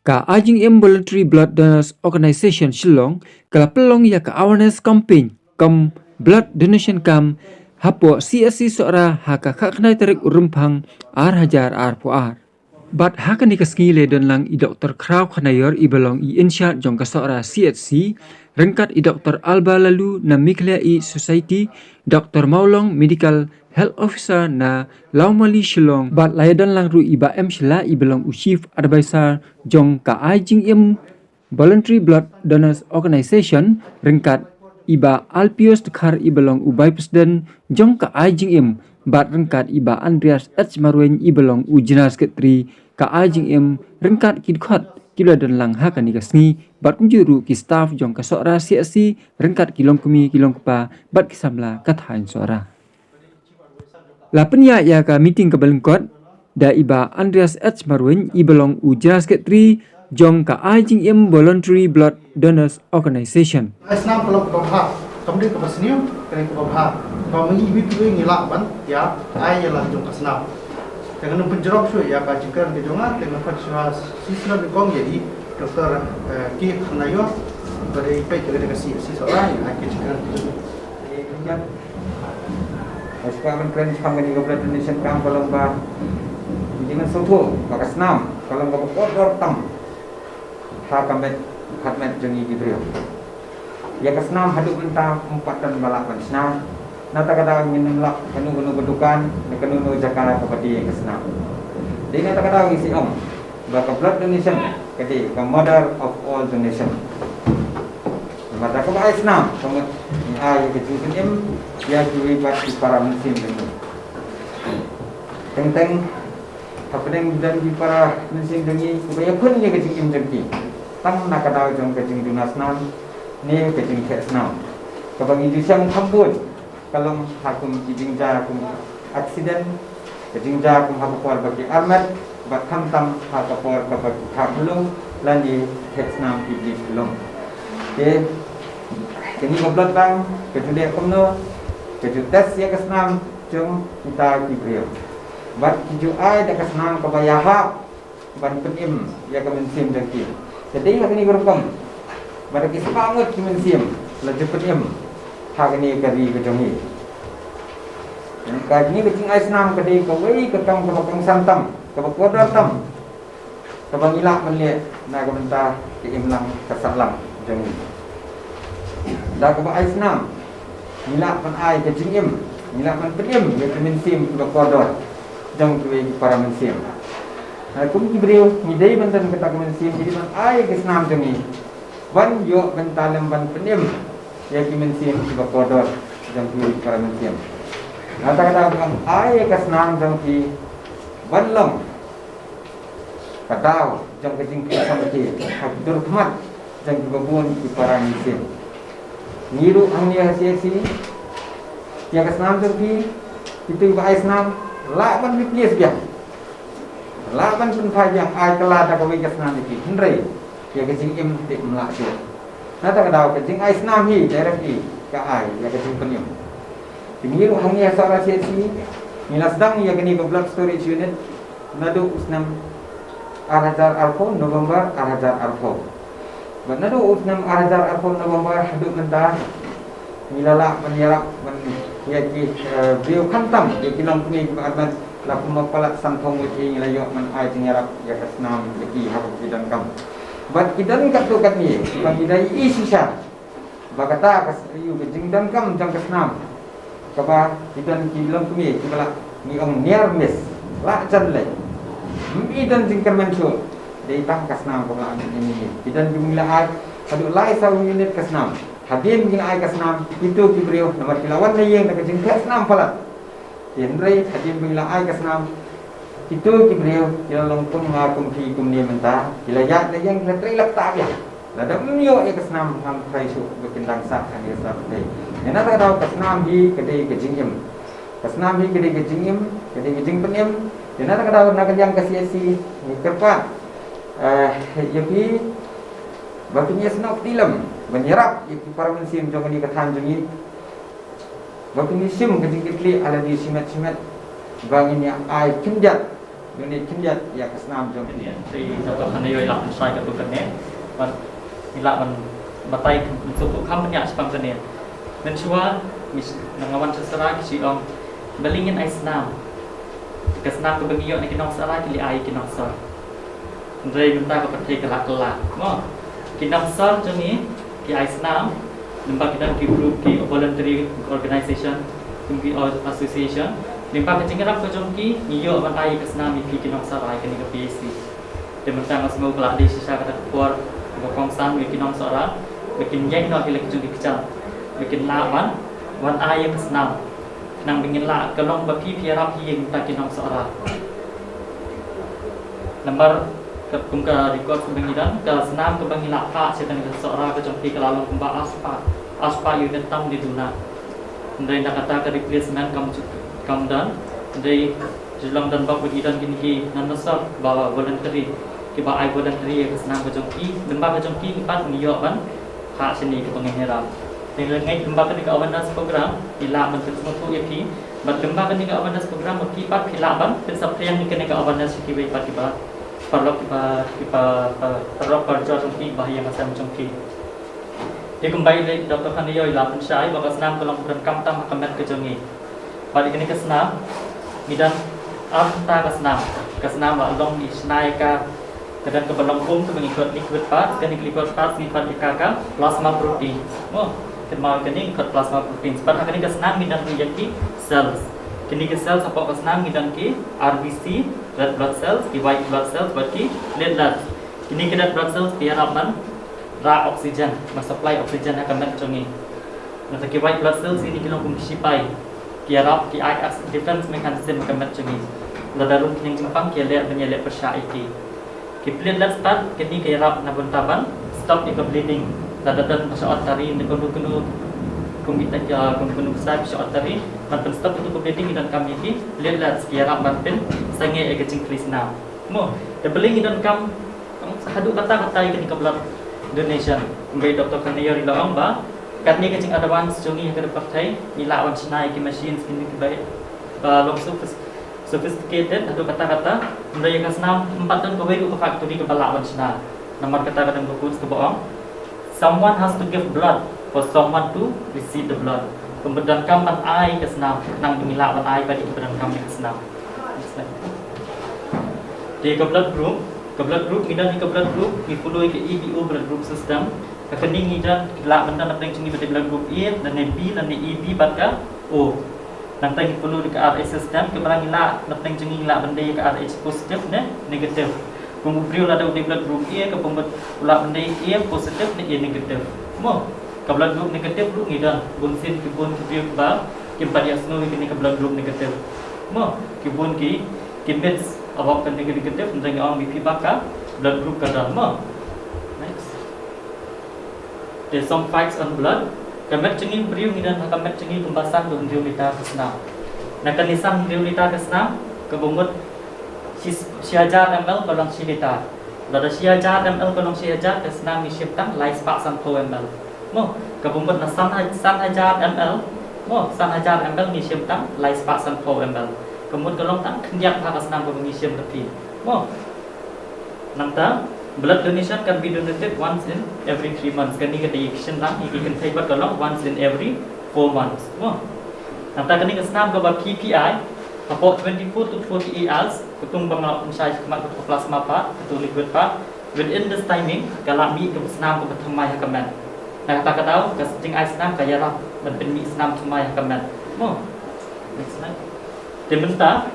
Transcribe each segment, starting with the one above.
Ka Ajing Voluntary Blood Donors Organization Shillong kala pelong ya ka awareness campaign kam blood donation kam hapo CSC sora haka kaknai tarik urumpang hajar po ar. Bat haka ni kaskile don lang i Dr. Kraw Khanayor i belong i insya jong ka sora CSC rengkat i Dr. Alba Lalu na Miklia i Society Dr. Maulong Medical Health Officer na Laumali Shillong bat layadan lang ru iba shila i belong u Chief Advisor jong ka Ajing Voluntary Blood Donors Organization rengkat iba Alpios Tekar i belong u Vice President jong ka Ajing bat rengkat iba Andreas H. Marwen i belong u General Secretary ka Ajing rengkat kidkhot kilo dan lang haka ni kasni bat kunjuru ki staff jong ka sora CSC rengkat kilong kumi kilong kepa bat kisamla kathain sora. Lapenya ya ka meeting ke Balengkot da iba Andreas H. Marwen i belong u General Secretary jong ka Ajing Voluntary Blood Donors Organization. Asnam kalau kebabha, kemudian kebasniu, kena kebabha. Kalau mengibi tu ngilak ban, ya, ay lah jong kasnam. Dengan penjerok tu ya kajikan kejongan dengan fasilitas sistem kong jadi dokter Ki Khanayor dari IP juga dengan si seorang yang kajikan. Sekarang keren kami di Blood Donation Camp kalau bah dengan suatu bakas enam kalau bah kotor tam ha kami khatmet jengi gitu ya kesnam haduk mentah 4 dan balapan senam nata kata ingin lak kanu bedukan kanu jakara kepada kesnam dia nata kata ngisi baka blood donation kadi the mother of all donation mata ko ay senam kamu ay kecil ya juwi bat di para muslim itu tentang apa yang dan di para muslim dengi supaya pun ya kecil jengki tang nak tahu jong kecil dunasnan ni kecil kesnam kabang itu siang kampun kalau hakum jingja hakum aksiden jingja hakum hapor bagi armat bat khamtam hapor bagi hablung lani kesnam di belum okay kini ngobrol bang kejudia kumno kejut tes ya kesnam jong kita diberi bat kiju ai da kesnam kebayaha ban penim ya kemensim dengki jadi hak ini berkom pada kispangut kemensim laju penim hak ini kari kejongi kajni kecing ai senam kadi kawai ketong kebakang santam kebakodar tam kebangilak menlihat na kementah keimlang kesalam jongi dah keba ai senam milak pan ai kecing milak pan penim ya kemensim kebakodar jong tuai para mensim kum kibriu midai bantan kata kemensim jadi man ai kesnam jongi wan yo bentalem ban penim ya kemensim kebakodar jong tuai para mensim kata-kata ai kesnam jong ki banlong kadau jong kecing sama ki hadur kemat jong kebun ki para miskin niru angni hasil ya kesnam jong ki itu ai senam la ban biplis biang la ban pun yang ai kala da kawai kesnam ki hendrai ya kecing tik melak tu nata kadau kecing ai senam hi daerah ki ka ai ya kecing penyum ini hanya seorang CSC nila sedang ya kini ke blood storage unit nadu usnam arajar arfo November arajar arfo nadu usnam arajar arfo November haduk mentah nila la menyerap ya ki beliau khantam ya kilang kini arban la pemapalak santong uti nila yo man ai menyerap ya kasnam ki harap kidan kam bat kidan kat tu kat ni bang kidai isisha bakata kas yu jingdan kam jang kasnam kaba idan kilang kumi kibala ni ong niarmes la chan le idan jingkan mensul de tang kasnam ko la ini idan jumla ai adu lai sa unit kasnam hadin jing ai kasnam itu kibriyo nomor kilawan ne yeng nak jing kasnam pala yenre hadin jumla ai kasnam itu kibriyo kilang pun ngakum ki kumni menta kilayat le yeng le tri lak ta ya la dam yo e kasnam hang khai su bekindang sa kan ya sa de nena tak tahu kesnam hi kedai kejingim kesnam hi kedai kejing penim nena tak tahu nak yang kesiasi ni kerpat yapi bapinya senok tilam menyerap yapi para mensim jong ni kathan jongi bapinya sim kejing kitli ala di simet bang ini ai kinjat donate kimjat ya kesnam jong ini thì Dr. Khanayoi làm sai cái tụ này và mình batai untuk kamu ni asam kan ni dan cua nangawan seserai si om belingin ais nam kesnam ke bagi ni kinong serai kili ai kinong ser dari minta ke pergi kelak mo kinong ser je ni ki ais nam nampak kita ki group ki voluntary organization ki association nampak ke cingirap ke jongki niyo man ai kesnam ki kinong serai kini ke PAC dan minta masuk kelak di sisa kata kuar bokong san bikin orang seorang bikin jeng no hilek jung dikecal bikin la wan ay yang senam nang bingin la kelong bagi piarap yang takin orang seorang nomor kumka record kebangidan ke senam ke bangin la pak setan seorang ke jongki ke lalong kumba aspa unit tam di duna ndai nak kata ke replacement kam dan ndai jelang dan bab begidan kini nan nasab bawa voluntary kita ai voluntary ke senam ke jongki lembah ke jongki empat niyo ban hak sini ke pengenera dengan ngai lembah ke awareness program ila menteri semua EP bat lembah ke awareness program ki pat khila banเป็นสัพยังni ke awareness ki bai pat kiba parlok kiba parlok kerja jongki bahaya macam jongki dia kembali dari Dr. Khanayoi ila pensai bahwa senam tolong berengkam tam akamet ke jongi balik ini ke senam midan arta ke senam wa long di snai ka dan kebelang pun tu mengikut liquid part dan liquid part sifat ikaka plasma protein. Oh, kenal kini ikut plasma protein. Sebab kini kesenang bidang menjadi cells. Kini ke cells apa kesenang bidang ki RBC red blood cells, ki white blood cells, berarti platelet. Kini red blood cells biar aman ra oksigen, supply oksigen akan mencongi. Nanti ki white blood cells ini kita fungsi pai. Ki arab ki defense mechanism akan mencongi. Lalu yang jempang ki lihat menyelek persyaiki. Kiplit let's start kini kaya na buntaban stop the bleeding dadatan sa artery ni kuno kung kita kung kuno sa artery man stop itu bleeding dan kami ki let's kaya banten sange egecing krisna mo the bleeding dan kam hadu kata kini ke blood donation kumbai Dr. Khanayoi laong ba kat ni kecing advance jungi ke partai ni lawan snai ki machine kini ke baik long sophisticated atau kata-kata mulai yang senam 4 tahun kau hidup ke factory ke balawan sana nomor kata-kata yang berkuas ke bohong someone has to give blood for someone to receive the blood kemudian kamu ai ke senam nang mengilawan ai pada kemudian kamu ke senam di ke blood group dan di ke blood group dipului ke EBO blood group system kekening dan kelak benda nak tinggi pada blood group A dan B dan EB pada O nanti perlu ke RH system kemudian ila nanti jengi ila benda ke RH positif ne negatif kemudian ada di blood group A ke pembuat ila benda A positif ne A negatif mo ke blood group negatif lu ngidan bunsin ke bun ke ba ke pada asno ke blood group negatif mo ke bun ki beds awak kan negatif nanti orang BP baka blood group kadang mo next there's some facts on blood kamet cengin beriu ngidan kamet cengin pembahasan dun diulita kesenam nak kanisan diulita kesenam kebumut siajar ml kolong silita lada siajar ml kolong siajar kesenam misiptang lai spak san po ml mo kebumut na san hajar ml mo san hajar ml misiptang lai spak san po ml kemudian kolong tang kenyak ha kesenam ko misip tapi mo nangta blood donation can be donated once in every 3 months. Kani kata action lang, you can take back along once in every 4 months. Oh, nanti kani kesenam gaba PPI, about 24 to 48 hours, ketung bangla unsai kemat ke plasma part, ketung liquid part. Within this timing, kalau mi kesenam ke bertemai hakaman. Nah kata tahu, kesenting ais senam kaya lah, berpen mi senam temai hakaman. Oh, next slide. Diminta,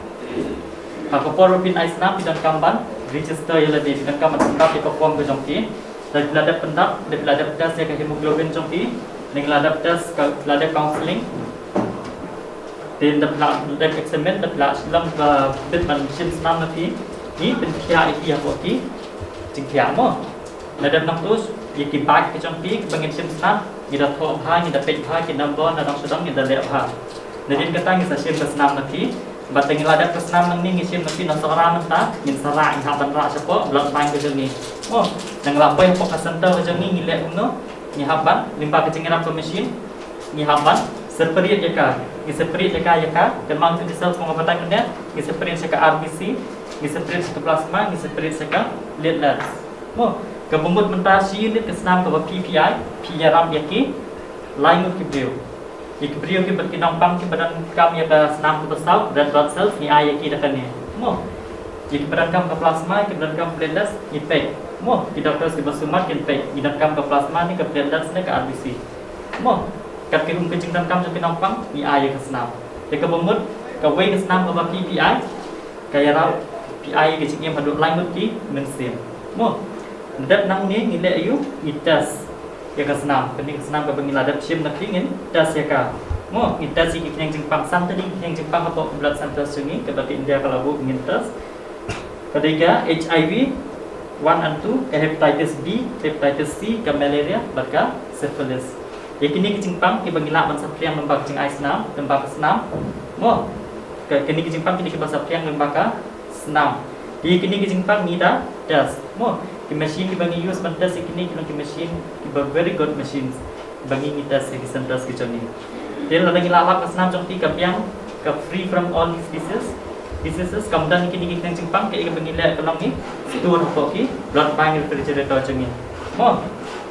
kalau porupin ais senam bidang kamban. Register yang lebih dengan kamu pendap di perform ke jongki dan ladap pendap dan ladap tes yang hemoglobin jongki dengan ladap tes ladap counseling dan ladap examen dan ladap silam ke bit mansim senam nanti ni penkia itu yang bukti jengkia mo ladap naktus yaki baik ke jongki kebangun sim senam kita thok hai kita pek hai kita nambah dan sedang kita lep hai jadi kita ngisa sim senam nanti batang ladap kesenam nang ni ngisim nanti nasara nanta min sara ing haban ra sepo blood bank ke jengi oh nang lapai pok center ke jengi ngilek umno ni haban limpa ke jengi ke mesin ni haban separate jaka ni separate jaka kemang tu disel pengobatan kena ni separate jaka RBC ngi separate ke plasma ngi separate ke platelets mo kebumut mentah si unit ke senam ke PPI piaram yaki lain ke brio brio ke berkinong ke badan kam ya ke senam ke besar red blood cells ni ai yaki dah ni mo jika badan kam ke plasma ke badan kam platelets ni pek mo di dokter ke basumat ke pek di dalam kam ke plasma ni ke platelets ni ke RBC mo kat ke rum ke jingdan kam ke kinong ni ai ke senam de kebumut ke way ke senam ke PPI kaya rau PI ke cingiem hadut lain ki mensim mo dat nang ni ngile ayu ngitas ya ka senam kening senam ka bangila dat sim nak ingin tas ya ka mo ngitas si yang jingpang san tadi yang jingpang apa blood center sungi ke bagi India kalau bu ngitas ketiga HIV 1 and 2 ke hepatitis B hepatitis C ke malaria baka syphilis ya kini ke jingpang ke bangila ban sapriang lembak jing ai senam lembak senam mo ke kini ke jingpang kini ke bahasa priang lembak senam di kini ke jingpang ni dah das mo ki machine ki bangi use pantas kini ki machine ki very good machines bangi ngitas ki santas ki choni then lagi lawak asnam jong ti kapiang ka free from all these diseases kamdan kini ki tang jingpang ke bangi le kolong ni store ko ki blood bank refrigerator chongi mo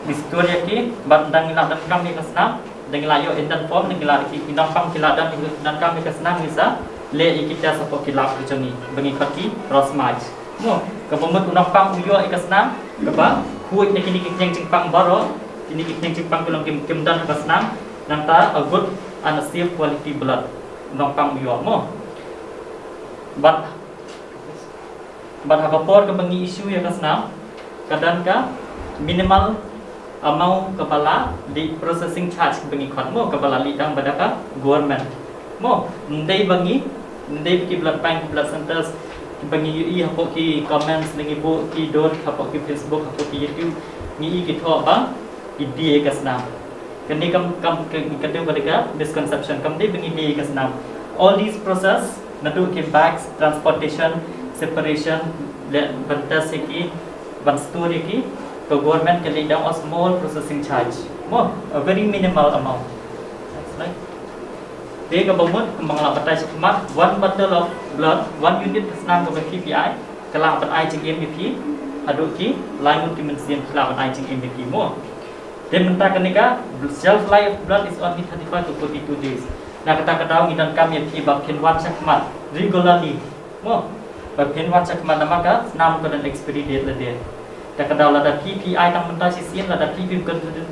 di store ya ki bandang ila dan kam ni asnam dengan layo endan form dengan la ki pinampang ki ladan dan kam ni asnam bisa le kita sapo ki lap chongi bangi khati rosmaj mo kapamut unampang uyo ikasnam kapa kuit ni kini yang jingpang baro kini yang jingpang kulang kimdan ikasnam nanta a good and a safe quality blood unampang uyo mo but hapapor ke bangi isu ya kasnam kadang ka minimal amount kepala di processing charge ke bangi khot mo kepala lidang badaka government mo ndai bangi ndai ki blood bank blood centers bagi i hapo ki comments lengi bo ki dot hapo ki Facebook hapo ki YouTube ni ki tho ba idea kasnam kani kam kadeu badega misconception kam dei bangi idea kasnam all these process natu ki bags transportation separation le bantas ki ban story ki to government can lay down a small processing charge mo a very minimal amount that's right dia kebomut kembang batai sekemat 1 bottle of blood 1 unit senam ke PPI kelang batai jing MVP haduk ki lain ki mensian kelang batai jing MVP mo dan mentah kenika shelf life of blood is only 35 to 42 days nah kata kadau ngidan kami ki bak ken wan sekemat regularly mo bak ken wan sekemat maka senam ke dan expiry date le dia tak kadau lada PPI tang mentah sisian lada PPI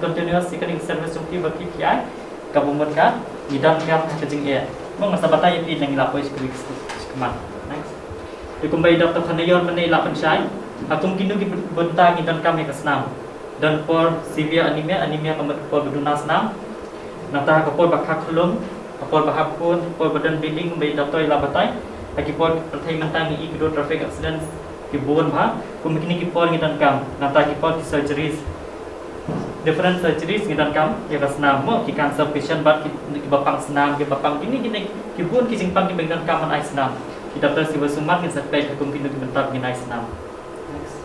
continuous seconding service of PPI kabumut ka idan kam kajing ya mong sabata yati nang lapoi skrik keman next dikumbai doktor khanayon menai lapan syai akum kinu ki bunta idan kam ya kasnam dan for severe anemia kamat for beduna snam nata kapol bakha khulum kapol bahapun for badan bleeding kumbai doktor labatai lagi for perthai mentang i kido traffic accident ki bon bha kum kini ki por idan kam nata ki por surgeries different surgeries ngidan kam ya kasnam mo ki cancer patient bat ki bapang senam ki bapang ini ki bun ki jingpang ki bengdan kam ai senam ki doktor siwa sumat ki sampai hukum kinu ki bentar ki ai senam next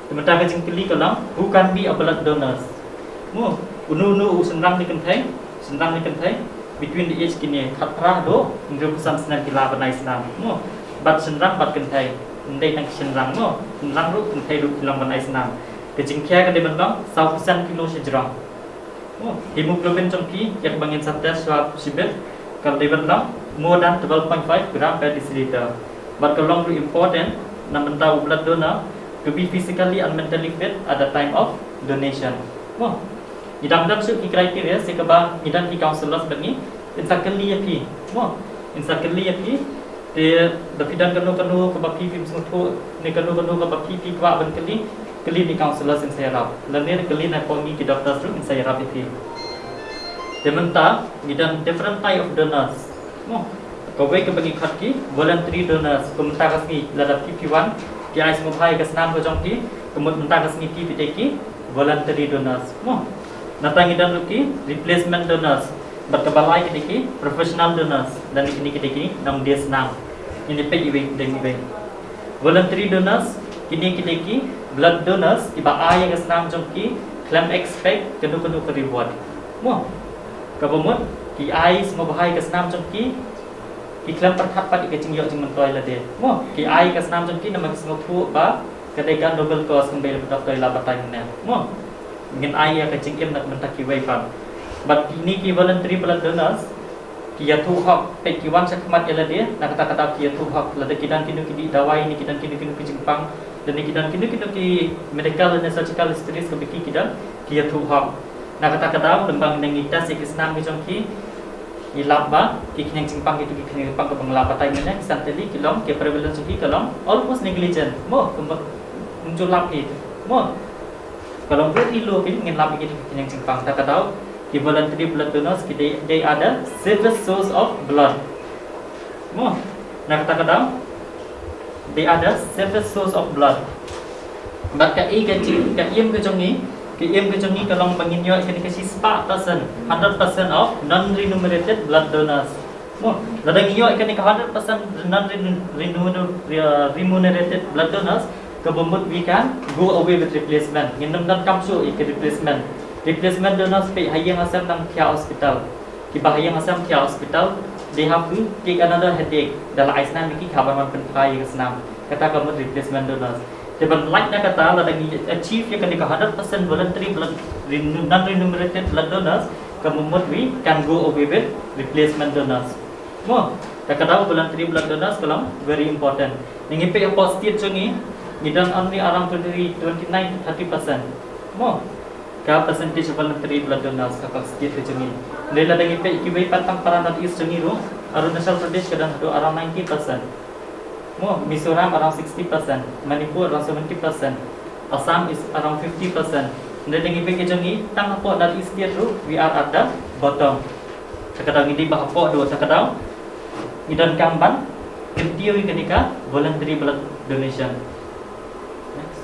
kementar ka jing kili kalam who can be a blood donors mo unu senam ni kentai between the age kini khatra do ngru pesan senam ki la banai senam mo bat senam bat kentai ndai tang senam mo senam ru kentai ru kilang banai senam kecing kia ke depan bang 100% kilo sejrong. Oh, hemoglobin jongki yang bangin sabda swab sibet kalau depan bang more than 12.5 gram per deciliter. But kalau lu important, namun tahu blood donor to be physically and mentally fit at the time of donation. Oh, idam su kriteria sekaba idan ki counselors bengi insakali yapi. Oh, insakali yapi de dapidan kanu ke bapi film semua ni kanu ke bapi kwa benkali kali ni counselors in saya rap lain kali na pongi ki doctors tu in saya rap itu dementa gidan different type of donors mo ko we ke bagi khat ki voluntary donors kumta kasni lada PP1 ki ai semua bhai ke senam ko jong ki kumut menta kasni PP ki voluntary donors mo natang gidan ki replacement donors berkebalai ki professional donors dan ini ki nam dia senam ini pe iwe deng iwe voluntary donors kini ki blood donors iba ai yang senam jong ki claim expect kenu ke reward mo kabomut ki ai semua bahai ke senam jong ki iklan perkat pat ikajing yok jing mentoi la de mo ki ai ka snam jong ki nama singapura ba ketika double cost kembali doktor la batai ne mo ngin ai ya kajing im nak mentaki wai pan but ini ki voluntary blood donors ki ya thu hok pe ki wan sakmat ela de nak kata ki ya thu hok la de kidan kinu ki dawai ni kidan kinu ki jingpang dan ni kidan kinu ki medical and surgical histories ke biki kidan ki ya thu hok nak kata lembang nengi tas ki snam ki jong ki ilaba ki knyang jingpang itu ki knyang jingpang ke bangla patai ne santeli kilom ke prevalence ki kalom almost negligent mo muncul lap itu mo kalau buat ilu ki ngin lap ki knyang jingpang tak tahu di voluntary blood donors ki they are the safest source of blood mo nak tahu they are the safest source of blood but ka i ka chi ka im ke jongi kalong bangin yo kan kasi 100% of non remunerated blood donors mo ladang yo kan ka 100% non remunerated blood donors kabumut we can go away with replacement ngindam dan kamsu ik replacement donors pe hayang asam nang thia hospital ki bahayang asam thia hospital they have to take another headache dala aisna miki khabar man pen phai snam kata kamut replacement donors Depan like na kata ladang achieve ya kan 100% voluntary blood non remunerated blood donors kamumut we can go away with replacement donors mo kata voluntary blood donors kalam very important ningi pe positive chungi nidan only around 29 to 30% mo ka percentage of voluntary blood donors ka positive chungi lela dangi pe kibai patang paranat is chungi ro Arunachal Pradesh kadang around 90% Mo, Mizoram around 60%, Manipur around 70%, Assam is around 50%. Dan dengan bagi jongi, tang apa dari istiad tu, we are at the bottom. Terkadang ini bahapa dua, terkadang idan kamban, kentiwi ketika voluntary blood donation. Next.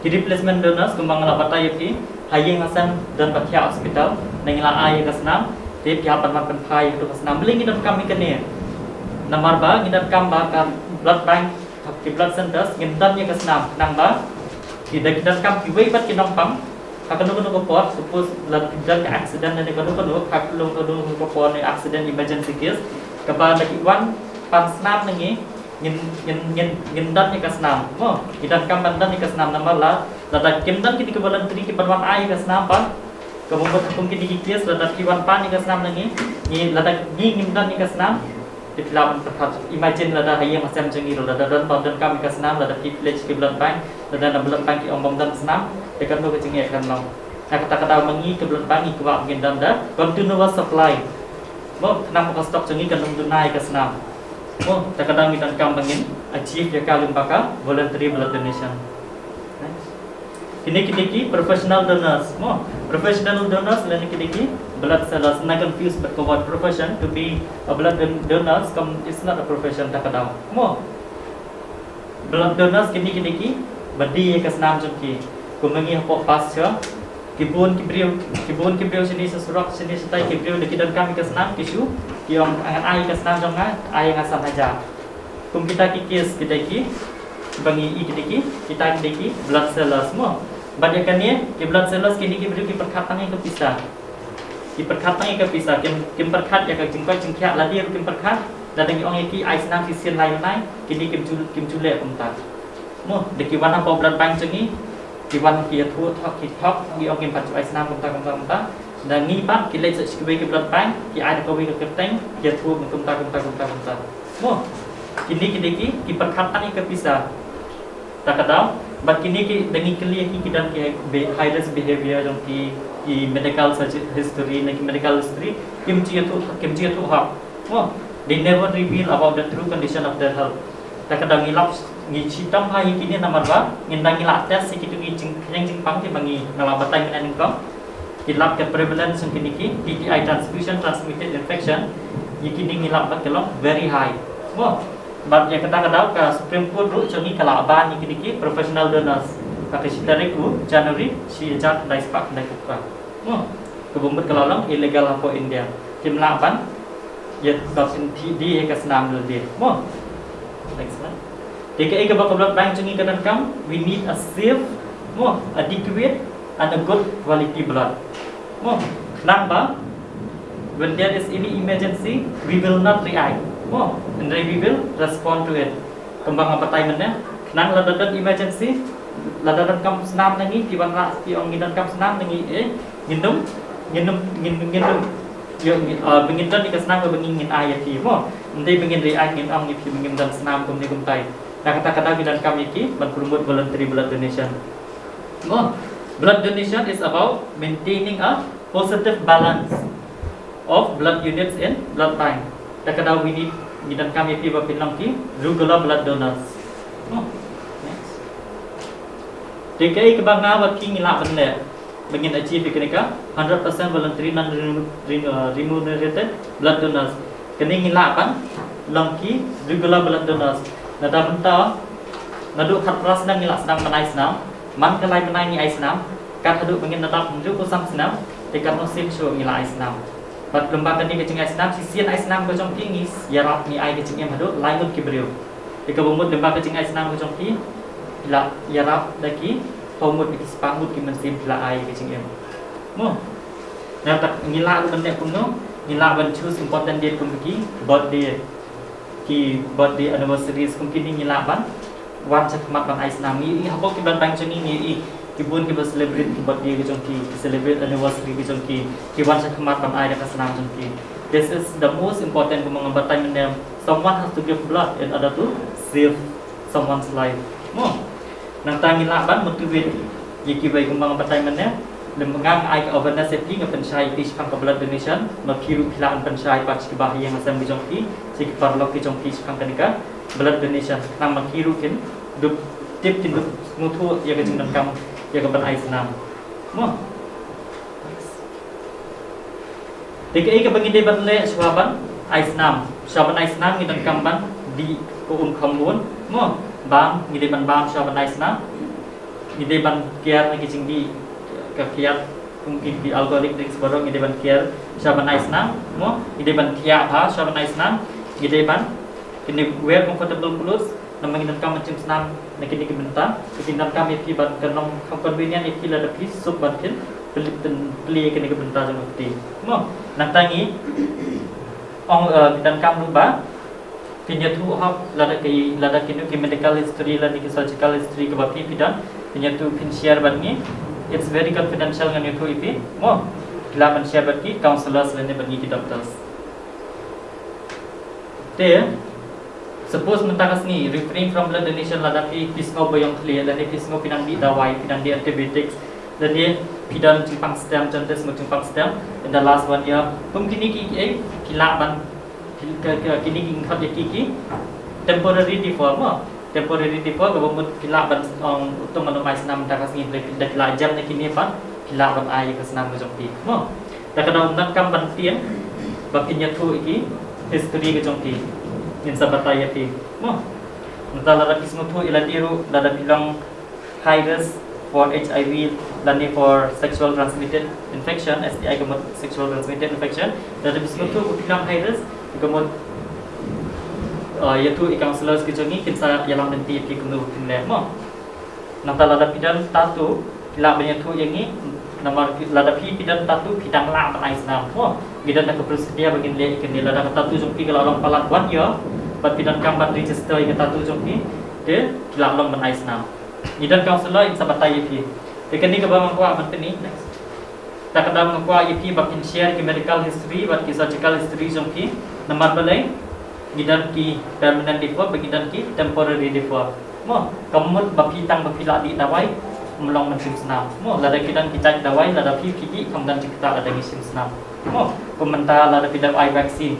Di replacement donors kembang lapata yuki, hayang asan dan pakai hospital, dengan ai kasnam, dia pihapan makan pai itu kasnam, beli idan kami kene. Nomor ba ngidan kam ba kan blood bank ki blood centers ngidan nya kasnam nang ba kita kam ki wei bat ki nong pam hakano ko pot suppose blood ngidan ka accident ne ko hak long ko pot ne accident emergency case ka ba lagi wan pan snap ngi ngidan nya kasnam mo ngidan kam bandan nya kasnam nomor la lada kimdan ki voluntary ki banwan ai kasnam pa kemudian hukum ki case lada ki wan pan nya kasnam ngi ni lada ni ngidan nya kasnam Dilawan perkat imagine lada hayang macam jengi lada dan tonton kami ke senam lada privilege ke blood bank lada blood bank ki ombong dan senam dekat no ke jengi akan long nak kata mengi ke blood bank ke wak ngin dan da continuous supply mo kenapa ke stok jengi kan tunai ke senam mo terkadang kita kam mengin achieve ya kalum baka voluntary blood donation kini kini professional donors mo professional donors lani kini blood sellers not confused but what profession to be a blood donors come it's not a profession takadam mo blood donors kini badi ke senam jumki kumengi hapok pasca kibun kibriu sini sesurak sini setai kibriu dekidan kami ke senam kisu kiong angan ai ke senam jonga ai ngasam aja kum kita kikis kita ki bangi kita blood sellers mo Banyakannya ke blood sellers kini beri ki perkatan yang kepisah. Ki perkatan yang kepisah kim perkat ya ka jingkoi jingkya la dia kim perkat dan dengan orang ki ai senang ki sian lain lain kini kim jule kumta. Mo deki wana po blood bank jengi ki wan ki thu thok ki thok ki orang kim pat ai senang kumta dan ngi pat ki le se ki blood bank ki ai ko wi ke keteng ki thu kumta. Mo kini ki perkatan yang kepisah. Tak kadang but kini ki dengan clear ki dan ki high risk behavior jong ki medical history medical history kimchi tu ha oh they never reveal about the true condition of their health tak kadang ngilap ngi tam hai kini nomor ba ngindang ngilak test si kitu yang jingpang ti bangi ngalabatai menan ko hilap ke prevalence kini ki TTI transmitted infection kini ngilap ba kelong very high oh but yang kadang-kadang ke Supreme Court ru jongi kalaban iki professional donors kata sitarik January si jat dai spak dai kuka mo kebumbut kelalong illegal hapo India tim laban ya doksin di ke senam dia mo next one DKI ke blood bank jongi kadang kam we need a safe mo adequate and a good quality blood mo nang ba when there is any emergency, we will not react. Oh, and then we will respond to it. Kembang apa time-nya? Nang ladadan emergency, ladadan kam senam nangi, kiwan rak, kiong ngidan kam senam nangi, ngindum, yo bengindan ni kesenam bengingin ayat ki, mo, nanti bengin react ngin am ni pi bengindan senam kum ni kum tai. Nah kata-kata bidan kami ki, promote voluntary blood donation. Mo, blood donation is about maintaining a positive balance of blood units in blood bank. Kata-kata we need bidan kami pi bapinam ki regular blood donors. Oh, next. DKI kebangga baki ngilak benda. Begin achieve kenika 100% voluntary non-remunerated blood donors. Kini ngilak pan longki regular blood donors. Nada benta nadu khat ras nang ngilak senam menai senam. Man kalai menai ni ai senam. Kat haduk begin nada penju ko sam senam. Dekat no sim show ngilak ai senam. Bat lembang kini kecing ai senam sisian ai senam ko jong tingis yarap ni ai kecing em haduk lain ki beriu. Jika bumut lembang kecing ai senam ko jong ti la yarap daki pomut ki spamut ki mensim la ai kecing em. Mo. Nah tak ngilak benda kuno ngilak ban choose important date kum ki birthday ki birthday anniversaries kum kini ngilak ban wan chakmat ban ai senam ni hapo ki ban bang chani ni ki bun ki celebrate ki birthday ki jong ki celebrate anniversary ki jong ki wan chakmat ban ai ka senam jong ki. This is the most important kumang batai mendem. Someone has to give blood in order to save someone's life. Mo. Nang tangi laban motivate yaki bai kumang batai mendem. Lembangang ai awareness safety ng pensyai ti pang blood donation makiru pilaan pensyai pak ki bahi yang asam bijong ki sik parlok ki jong ki pang kanika blood donation nang makiru kin dup tip tin dup mutu ya ka jingnan kam ya ka ban ai senam. Mo. DKI ke bagi debat le swaban ais nam swaban ais nam ngidan kamban di kuun kamun mo bang ngideban bang swaban ais nam ngideban kiar ngi jing di ka kiar mungkin di algoritm ding sebarang ngideban kiar swaban ais nam mo ngideban kia ha swaban ais nam ngideban kini wear comfortable clothes nam ngidan kam macam senam nakini ki benta kitindan kam ki ban kanong convenient ki la dapi sub bantin beli kini ke bentar jam putih. Mo, nantangi ong dan kam lupa pinya tu hap lada kini ke medical history lada ke surgical history ke bapi pidan pinya tu pin share bangi it's very confidential ngan itu ipi. Mo, kila men share bagi counselors lene bagi ki doctors. There suppose mentakas ni refrain from blood donation lada pi pisngo bayong clear lada pisngo pinandi dawai pinandi antibiotics dan dia pidan Jepang stem contoh semua Jepang stem in the last 1 year mungkin ini kila ban kini ingkat ki temporary deferment gabung kila ban untuk menumai senam takas ni dah kila jam ni kini pan kila ban ai ke senam jongpi mo dah kada undang kam ban tien bakinya tu iki history ke jongpi in sabatai ti mo mentala ra kismu tu ila diru dada bilang high risk for HIV dan for sexual transmitted infection STI kemudian sexual transmitted infection dan bismu tu bilang high risk kemudian yaitu counselors kejongi kinsa yalang nanti pi kunu pinle mo nanta lada pidan tatu kila banyak tu yang ni nama lada pi pidan tatu pidang la panai senam mo bidan nak bersedia bagi le ikan dia lada tatu jumpi kalau orang palat 1 year bat pidan kamban register ikan tatu jumpi de kila orang panai senam idan counselor in sabatai ip ikan ni kabang ko aman ni next tak kadang ko ip bakin share ki medical history bat ki surgical history jumpi nomor balai gidan ki permanent defer bagidan ki temporary defer mo kamut bapitang bapila di dawai melong mensim senam mo lada kidan kita dawai lada pi kamdan kita ada ngisim senam mo komentar lada pidan ai vaksin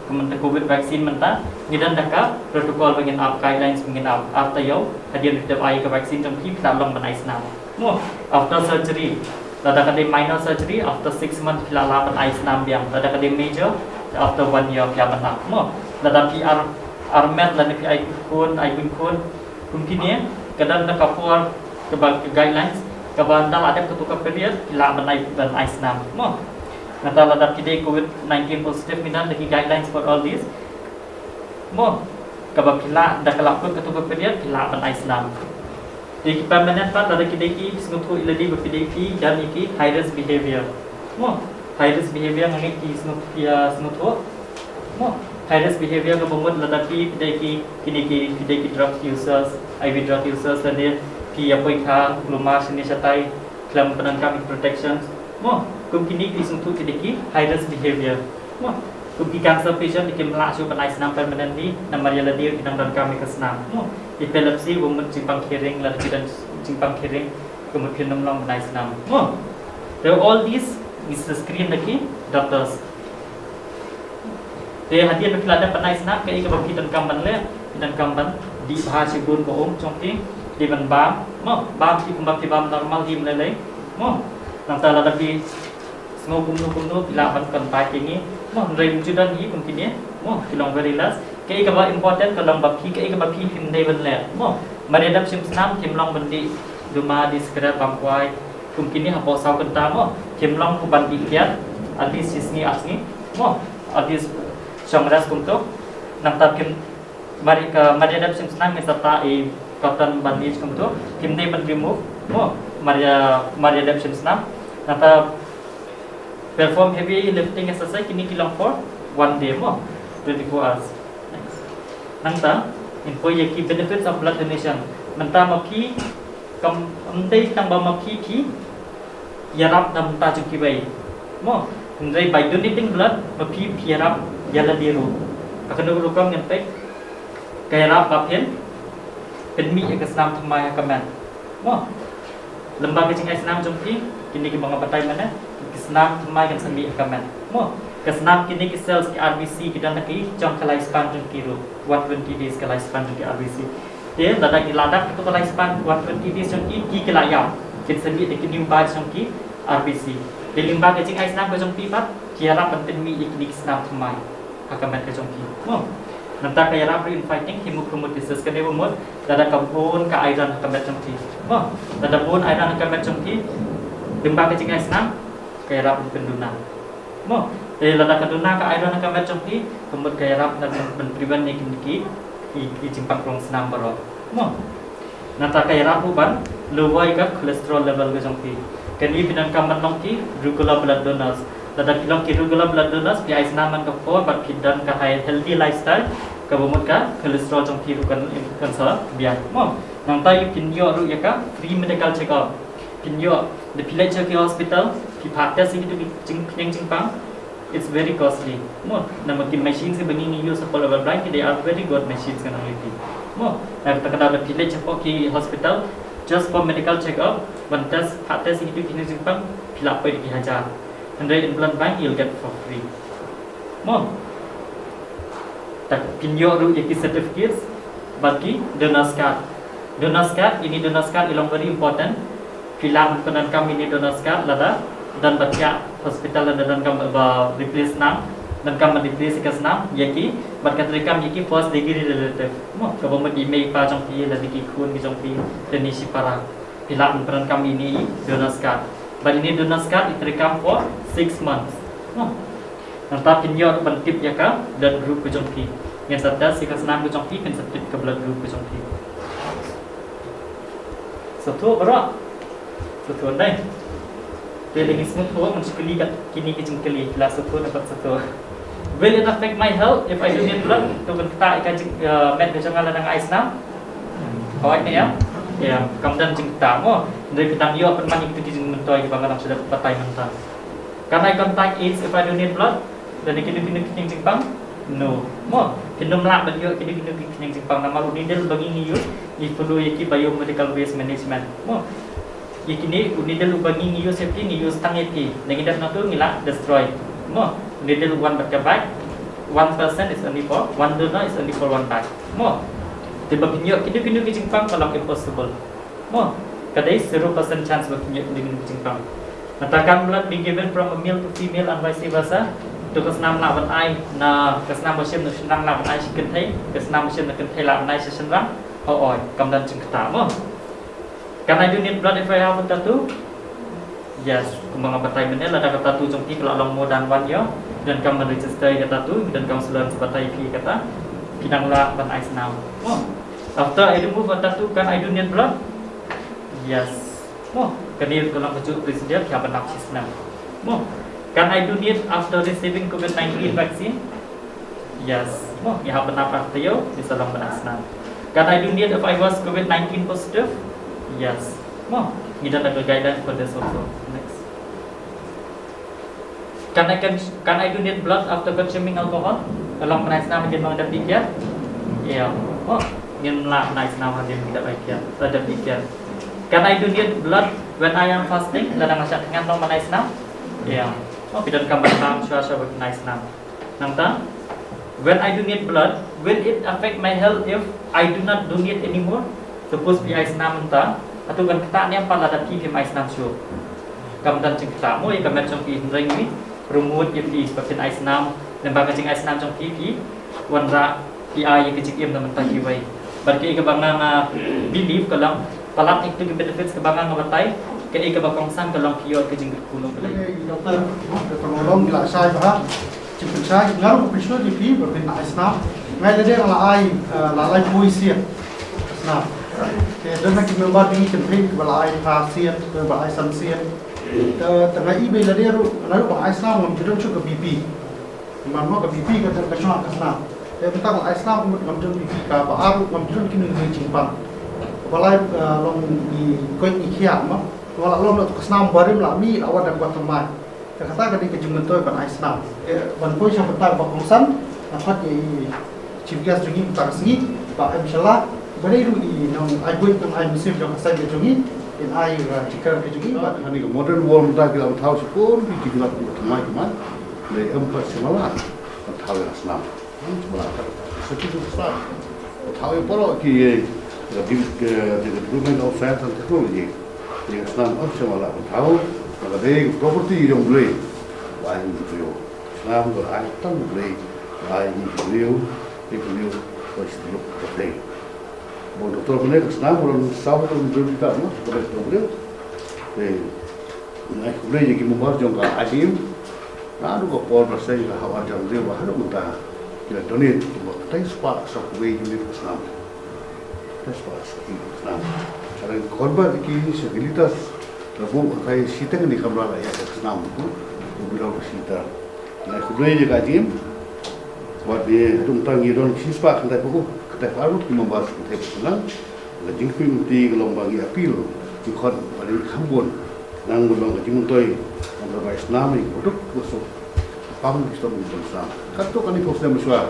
komentar covid vaksin menta gidan daka protokol bangin up guidelines bangin up after yo hadir pidan ai ke vaksin jom pi kita long banai senam mo after surgery lada kade minor surgery after 6 months pila la banai senam biang lada kade major after 1 year kya bana mo lada PR armet lada pi ai kun mungkin ya kadang nak kapur ke guidelines ke bandal ada ketukar period kila banai senam mo nata lada kide covid-19 positive minan lagi guidelines for all this mo kaba pila dah kelakut ketukar period kila banai senam di permanent part lada kide ki sengutu iladi bpdp dan iki high risk behavior mo high risk behavior ngani ki snutho mo high risk behavior ka bomot ladaki kini ki drug users IV drug users dan dia ki apoi kha luma sini satai klam penangkam protection mo kum kini ki snutho ki high risk behavior mo kum ki cancer patient ki melak su panai senam permanently namar yala dia ki nang dan kami ke senam mo epilepsy bomot simpang kering lagi dan simpang kering kemudian namlang panai senam mo all these is the screen lagi doctors Dia hadiah berkelada panai senap ke ika bagi dan kamban di bahasa bun ko chongki di ban bam mo bam ti bam normal di melelai mo nang ta lada bi semua kumno bila ban kan pa kingi mo rei mujudan hi kum kini mo kilong very last ke ika ba important kalong baki ke ika baki him dei ban le mo maredap sim senam kim long bandi duma di segera pampuai kum kini hapo saw kan ta mo kim long ku ban di kiat adis sisni asni mo adis Samras kumto namtab kim Maria sim senang misata cotton bandage kumto kim day ban remove mo Maria sim senang nata perform heavy lifting exercise kini kilang for 1 day mo 24 hours nangta info yaki benefits of blood donation nanta maki kam amdei tang ba maki ki yarap nam ta chuki bai mo Ndai by donating blood maki yarap Yala diru akan urukam ngentek kaya rap kapien penmi ke senam thmai kamen mo lembaga cing senam jomki kini ke banga patai mana ke senam thmai kan sami kamen mo ke senam kini ke cells ke RBC kita nak jong kalai span jomki ru 120 days kalai span jomki RBC dia ladak itu kalai span 120 days jomki ki kelayam kin sami de kini ba jomki RBC di lembaga cing senam ke jomki pat kiara penmi ikni senam thmai akan ke jongki mo nanta kaya rap infighting hemochromatosis ke dewa mod dada kabun ka iron akan jongki mo dada bun iron akan jongki dimba ke cingai senam kaya rap penduna mo dada kaduna ka iron akan jongki kemud kaya rap dan benpriban ni kini ki cimpang krong senam baro mo nanta kaya rap ban luwai ka cholesterol level ke jongki kani binan kaman nongki regular blood donors Dada kilong regular blood donors pi ais naman ka for but kidan ka healthy lifestyle ka bomot ka cholesterol jong ki kan cancer biar mo nang tai pinyo ru ya ka free medical check up pinyo the village hospital pi pakta sing tu jing pang it's very costly mo nama ki machines ke bangi use for our blind they are very good machines kan already mo na ta kada the village hospital just for medical check up one test pakta sing tu jing pang pilap pe di hajar and in blood bank you'll get for free mo tak pinyo ru yaki certificates bagi donors card ini donors card ilong very important filang penan kami ini donors card lada dan baca hospital dan kam replace nam dan kam replace ke senam yaki berkat rekam yaki first degree relative mo ko mo di mei pa jong pi la di kun ki jong pi dan isi para filang penan kami ini donors card but ini donors card it rekam for 6 months no nanta pinyo bantip ya ka blood group ke jong pi yang sadar si senam ke jong pi kan sedit ke blood group ke jong pi satu berak satu ndai feeling smooth ho mun sekali kat kini ke jengkeli la satu dapat satu will it affect my health if I donate blood to bentak ikan med ke jangan ladang ais nam kawat ni ya kemudian jengta mo dari petang yo pen mani itu di mentoi ke bangan sudah patai mentang karena I contact AIDS if I donate blood dan kini jengpang no mo kindom lak ban yo kini jengpang nama unidel bagi ngiyo i perlu yaki biomedical waste management mo yakini unidel bagi ngiyo safety ngiyo stang yaki ngidat na to ngila destroy mo unidel one back 1% is only for one donor is only for one bag mo tiba pinyo kini jengpang kalau impossible mo kadai 0% chance bagi kini jengpang Natakan blood be given from a male to female and vice versa to kesenam lawan ai na kesenam musim na senang lawan ai sikin thai kesenam musim na kin thai lawan ai senang oi kamdan jengkta mo can I donate blood if I have a tattoo yes kumang batai menel ada tattoo jongki kalau long mo dan wan yo dan kamu register ya tattoo dan kamu selan sebatai pi kata pinang la ban ai senam mo after I remove a tattoo can I donate blood yes mo kanir kalau kecu presiden siapa nak senam mo Can I donate after receiving COVID-19 vaccine? Yes. Oh, you have enough after you. This is a Can I donate if I was COVID-19 positive? Yes. Oh, you don't have a guidance for this also. Next. Can I donate blood after consuming alcohol? Kalau penaisnam dia mau ada pikir? Ya. Oh, yang lah penaisnam dia tidak pikir. Ada pikir. Can I donate blood when I am fasting? Dalam masa dengan no penaisnam? Ya. Oh, tidak kamar tam suasa penaisnam. Nangta? When I donate blood, will it affect my health if I do not donate anymore? Suppose pi aisnam ta, atau kan kita ni apa ada ki pi aisnam show. Kemudian kita mo kemudian trong pi ring ni promote if di seperti aisnam dan bagai jing aisnam trong pi wanra pi ai ke jing teman ta ki wai. Berke ke bangang believe kalau palat itu benefits ke bangang ngatai ke ke bakong sang kalau kiyo ke jing kuno ke. Doktor penolong gila saya bah. Jika saya ngaruh ke di pi berbeda Islam, ngai dia lalai lalai puisi Islam. Dan nak membuat ini campaign lalai khasiat, lalai samsiat. Tengah ibu dia lalu Islam menjadi juga BP. Mana ke BP ke terkesima Islam. Tentang Islam menjadi BP ke baru menjadi kini jimpan. Lalai long di kau ikhya mah, walau long Islam baru lami awal dan buat teman. Kata kadi kejumentoy ban Islam. Ban poin yang betang bakongsan dapat di chief guest jungi tarsi ba inshallah bari ru di nong ai buat nong ai musim jong sai jungi in ai cikar ke jungi ba hani modern world da kita tahu sepun di kita mai man le empat semalam tahu Islam semalam sekitar Islam tahu poro ki the development of science and technology di Islam semalam tahu maka deh properti yang boleh lain itu Islam berani tan boleh lain itu pasti dulu boleh mau doktor benar Islam orang sahabat orang berbicara mas boleh naik boleh jadi membuat jangka adim nah ada kok persen lah awal jam dia baharu muntah kita donate kita sepak sakwe ini Islam kita sepak Islam cara korban ini segilitas Rabu kai sita ni kamera ya Islam tu bila sita na kublai je kajim buat dia tentang iron sispa kita buku kita baru membahas kita Islam la jingpim ti gelombang ya apil di khon balik khambon nang gelombang jimuntoi antara Islam ni produk busuk pam Islam Islam kato kan itu sudah mesra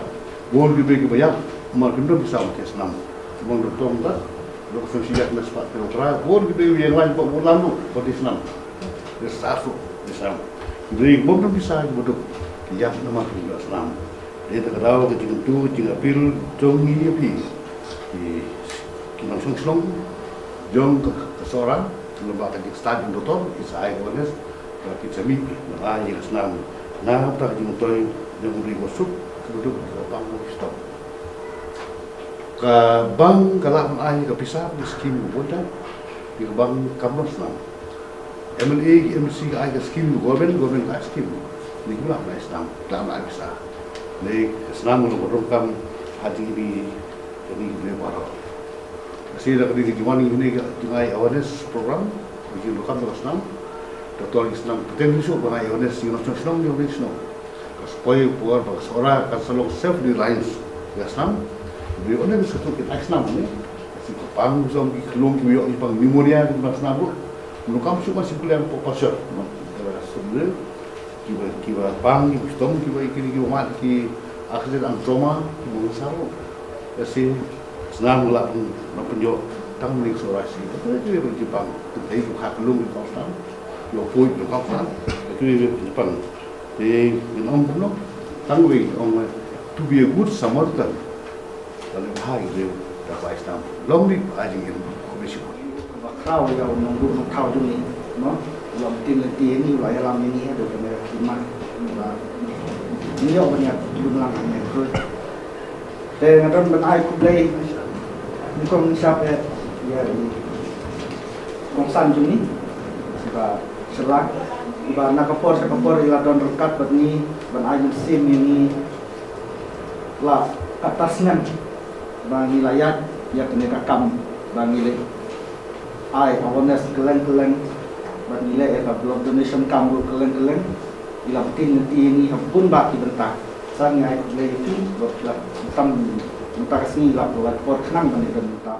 bol dibagi banyak makin bisa Islam mon dotom tak Doktor siap nak sepak terutera, pun kita yang lain buat lalu buat Islam, bersatu Islam. Jadi belum bisa bodoh, yang nama Islam. Dia tak tahu kecil tu, kecil apil, jongi api, langsung selong, jong ke seorang, lembaga di stadion doktor, kisah awareness, kita semi, nak Islam. Nah, tak kecil tu yang beri masuk, bodoh orang Islam. Ka bang kalam ai ka pisah skim boda di bang kamnos nam MLA MC ka ai ka skim government ka skim ni gula na Islam kalam ai pisah ni Islam lo bodong kam hati di ni baro kasi da kadi diwani ni ngai awareness program bagi lokal Islam Dr. Islam potensi so bang awareness you know Islam you know supaya puar bang seorang kan selalu self reliance Islam Beliau ni satu kita Islam ni, si pang usam di kelong kiyo ipang memoria di Islam tu, lukam cuma simpulnya pasal, kalau sebenarnya kiwa pang kiwa stom kiwa kiwa mat ki akhir trauma kiwa saru, si Islam lah penjo tang ni sorasi, itu dia berjepang, tu dia hak kelong di Islam, yo pui di Islam, itu dia berjepang, di minum belum, tangwi orang to be a good Samaritan. Kalau bahaya dia dapat Islam. Long ni aja yang komisi. Kau yang menunggu kau tu ni, no? Long tin ni lah yang ini ada kamera kimak. Ni yang banyak jumlah yang ikut. Dan orang benai kublai, ni kau siapa ya? Kongsan juni, sebab selak, sebab nak kapor ialah don rekat berni benai sim ini lah atasnya. Bang wilayah ya kena kakam bang wilayah ai awareness keleng bang wilayah blood donation kam keleng ilang tin ini pun baki bentak sang ai lagi itu buat tam bentak sini lah buat kenang kan itu bentak